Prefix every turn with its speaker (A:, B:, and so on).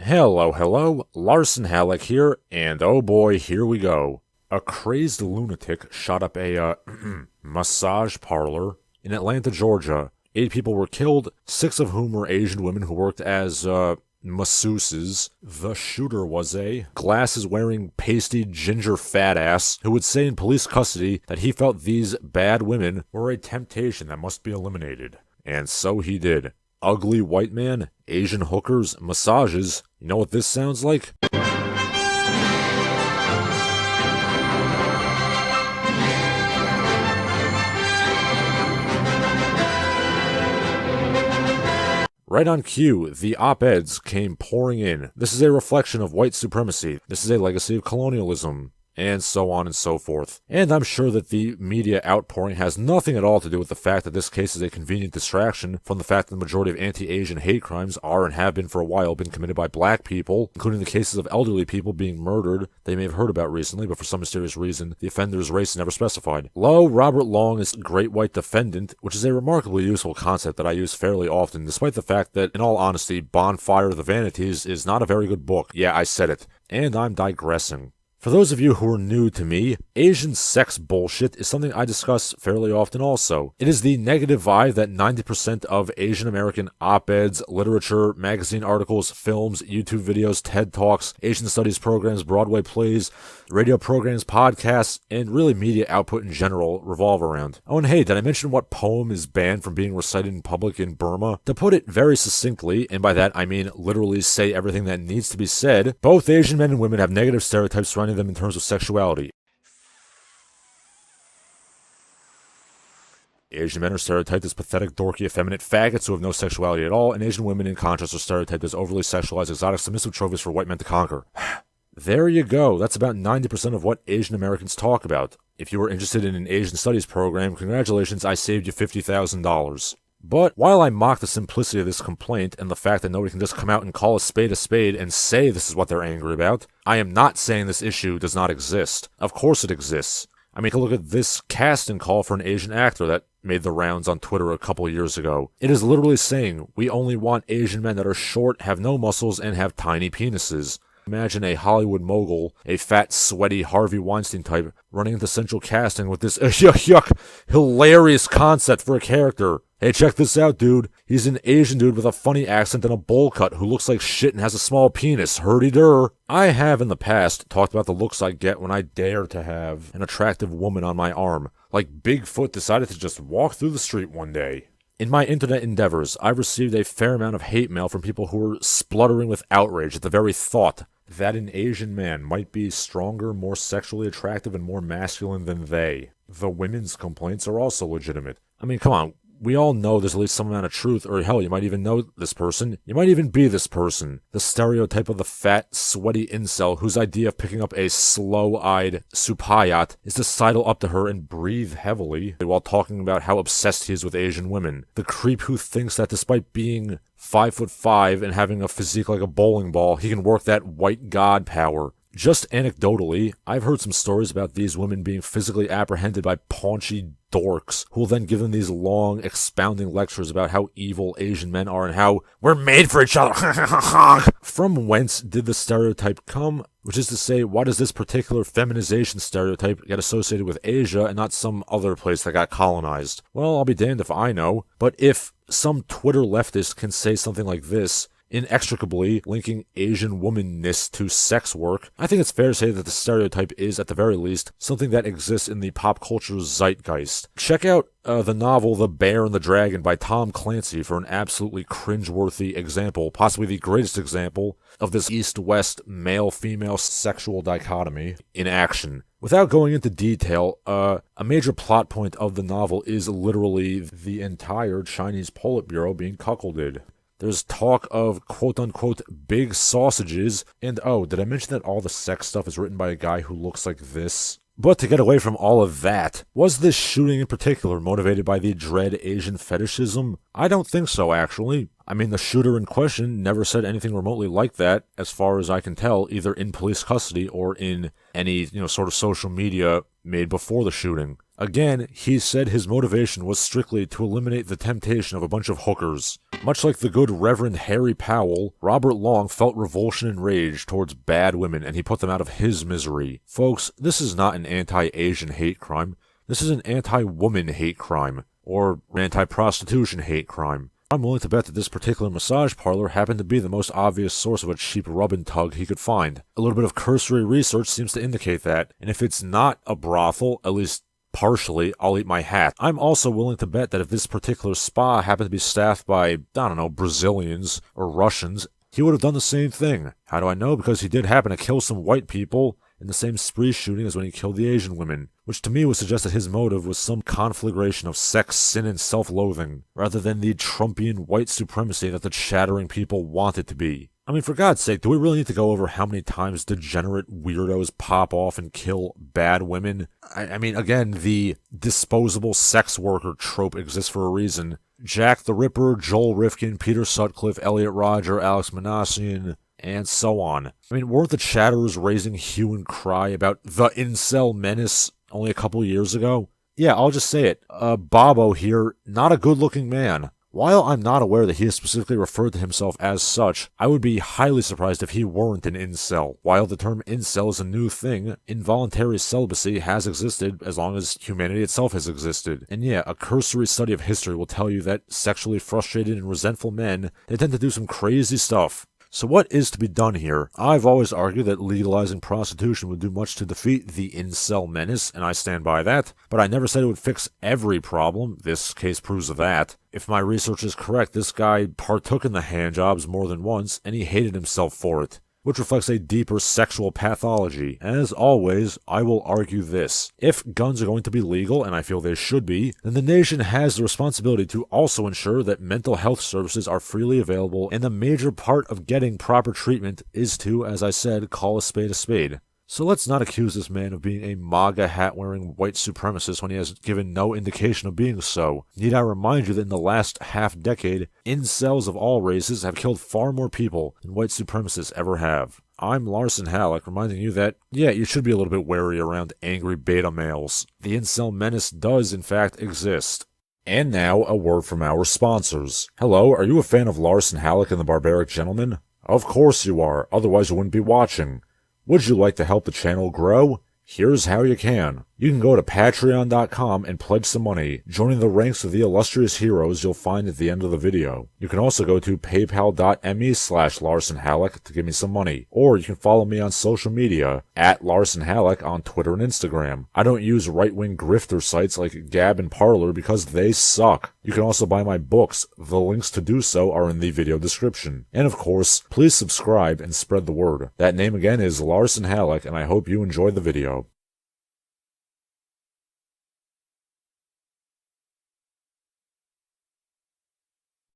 A: Hello, Larson Halleck here, and oh boy, here we go. A crazed lunatic shot up a, massage parlor in Atlanta, Georgia. 8 people were killed, 6 of whom were Asian women who worked as, masseuses. The shooter was a glasses-wearing, pasty, ginger fat ass who would say in police custody that he felt these bad women were a temptation that must be eliminated. And so he did. Ugly white man, Asian hookers, massages. You know what this sounds like? Right on cue, the op-eds came pouring in. This is a reflection of white supremacy. This is a legacy of colonialism. And so on and so forth. And I'm sure that the media outpouring has nothing at all to do with the fact that this case is a convenient distraction from the fact that the majority of anti-Asian hate crimes are and have been for a while been committed by black people, including the cases of elderly people being murdered they may have heard about recently, but for some mysterious reason, the offender's race is never specified. Lo, Robert Long is great white defendant, which is a remarkably useful concept that I use fairly often, despite the fact that, in all honesty, Bonfire of the Vanities is not a very good book. Yeah, I said it. And I'm digressing. For those of you who are new to me, Asian sex bullshit is something I discuss fairly often also. It is the negative vibe that 90% of Asian American op-eds, literature, magazine articles, films, YouTube videos, TED Talks, Asian studies programs, Broadway plays, radio programs, podcasts, and really media output in general revolve around. Oh, and hey, did I mention what poem is banned from being recited in public in Burma? To put it very succinctly, and by that I mean literally say everything that needs to be said, both Asian men and women have negative stereotypes surrounding them in terms of sexuality. Asian men are stereotyped as pathetic, dorky, effeminate faggots who have no sexuality at all, and Asian women in contrast are stereotyped as overly sexualized, exotic, submissive trophies for white men to conquer. There you go. That's about 90% of what Asian Americans talk about. If you were interested in an Asian studies program, congratulations, I saved you $50,000. But while I mock the simplicity of this complaint and the fact that nobody can just come out and call a spade and say this is what they're angry about, I am not saying this issue does not exist. Of course it exists. I mean, look at this casting call for an Asian actor that made the rounds on Twitter a couple years ago. It is literally saying, we only want Asian men that are short, have no muscles, and have tiny penises. Imagine a Hollywood mogul, a fat, sweaty Harvey Weinstein type, running into central casting with this hilarious concept for a character. Hey, check this out, dude. He's an Asian dude with a funny accent and a bowl cut who looks like shit and has a small penis. Hurdy-dur. I have in the past talked about the looks I get when I dare to have an attractive woman on my arm. Like Bigfoot decided to just walk through the street one day. In my internet endeavors, I've received a fair amount of hate mail from people who are spluttering with outrage at the very thought that an Asian man might be stronger, more sexually attractive, and more masculine than they. The women's complaints are also legitimate. I mean, come on. We all know there's at least some amount of truth, or hell, you might even know this person. You might even be this person. The stereotype of the fat, sweaty incel whose idea of picking up a slow-eyed supayat is to sidle up to her and breathe heavily while talking about how obsessed he is with Asian women. The creep who thinks that despite being 5'5" and having a physique like a bowling ball, he can work that white god power. Just anecdotally, I've heard some stories about these women being physically apprehended by paunchy dorks who will then give them these long, expounding lectures about how evil Asian men are and how we're made for each other. From whence did the stereotype come? Which is to say, why does this particular feminization stereotype get associated with Asia and not some other place that got colonized? Well, I'll be damned if I know. But if some Twitter leftist can say something like this, inextricably linking Asian womanness to sex work, I think it's fair to say that the stereotype is, at the very least, something that exists in the pop culture zeitgeist. Check out the novel The Bear and the Dragon by Tom Clancy for an absolutely cringeworthy example, possibly the greatest example of this east-west male-female sexual dichotomy in action. Without going into detail, a major plot point of the novel is literally the entire Chinese Politburo being cuckolded. There's talk of quote-unquote big sausages, and oh, did I mention that all the sex stuff is written by a guy who looks like this? But to get away from all of that, was this shooting in particular motivated by the dread Asian fetishism? I don't think so, actually. I mean, the shooter in question never said anything remotely like that, as far as I can tell, either in police custody or in any, sort of social media made before the shooting. Again, he said his motivation was strictly to eliminate the temptation of a bunch of hookers. Much like the good Reverend Harry Powell, Robert Long felt revulsion and rage towards bad women, and he put them out of his misery. Folks, this is not an anti-Asian hate crime. This is an anti-woman hate crime, or anti-prostitution hate crime. I'm willing to bet that this particular massage parlor happened to be the most obvious source of a cheap rub-and-tug he could find. A little bit of cursory research seems to indicate that, and if it's not a brothel, at least partially, I'll eat my hat. I'm also willing to bet that if this particular spa happened to be staffed by, I don't know, Brazilians or Russians, he would have done the same thing. How do I know? Because he did happen to kill some white people in the same spree shooting as when he killed the Asian women, which to me would suggest that his motive was some conflagration of sex, sin, and self-loathing, rather than the Trumpian white supremacy that the chattering people want it to be. I mean, for God's sake, do we really need to go over how many times degenerate weirdos pop off and kill bad women? I mean, again, the disposable sex worker trope exists for a reason. Jack the Ripper, Joel Rifkin, Peter Sutcliffe, Elliot Rodger, Alex Manassian, and so on. I mean, weren't the chatterers raising hue and cry about the incel menace only a couple years ago? Yeah, I'll just say it. Bobo here, not a good-looking man. While I'm not aware that he has specifically referred to himself as such, I would be highly surprised if he weren't an incel. While the term incel is a new thing, involuntary celibacy has existed as long as humanity itself has existed. And yeah, a cursory study of history will tell you that sexually frustrated and resentful men, they tend to do some crazy stuff. So what is to be done here? I've always argued that legalizing prostitution would do much to defeat the incel menace, and I stand by that, but I never said it would fix every problem. This case proves that. If my research is correct, this guy partook in the handjobs more than once, and he hated himself for it, which reflects a deeper sexual pathology. As always, I will argue this. If guns are going to be legal, and I feel they should be, then the nation has the responsibility to also ensure that mental health services are freely available, and a major part of getting proper treatment is to, as I said, call a spade a spade. So let's not accuse this man of being a MAGA hat-wearing white supremacist when he has given no indication of being so. Need I remind you that in the last half-decade, incels of all races have killed far more people than white supremacists ever have. I'm Larson Halleck, reminding you that, yeah, you should be a little bit wary around angry beta males. The incel menace does, in fact, exist. And now, a word from our sponsors. Hello, are you a fan of Larson Halleck and the Barbaric Gentleman? Of course you are, otherwise you wouldn't be watching. Would you like to help the channel grow? Here's how you can. You can go to patreon.com and pledge some money, joining the ranks of the illustrious heroes you'll find at the end of the video. You can also go to paypal.me/LarsonHalleck to give me some money, or you can follow me on social media, @LarsonHalleck on Twitter and Instagram. I don't use right-wing grifter sites like Gab and Parlor because they suck. You can also buy my books. The links to do so are in the video description. And of course, please subscribe and spread the word. That name again is Larson Halleck, and I hope you enjoyed the video.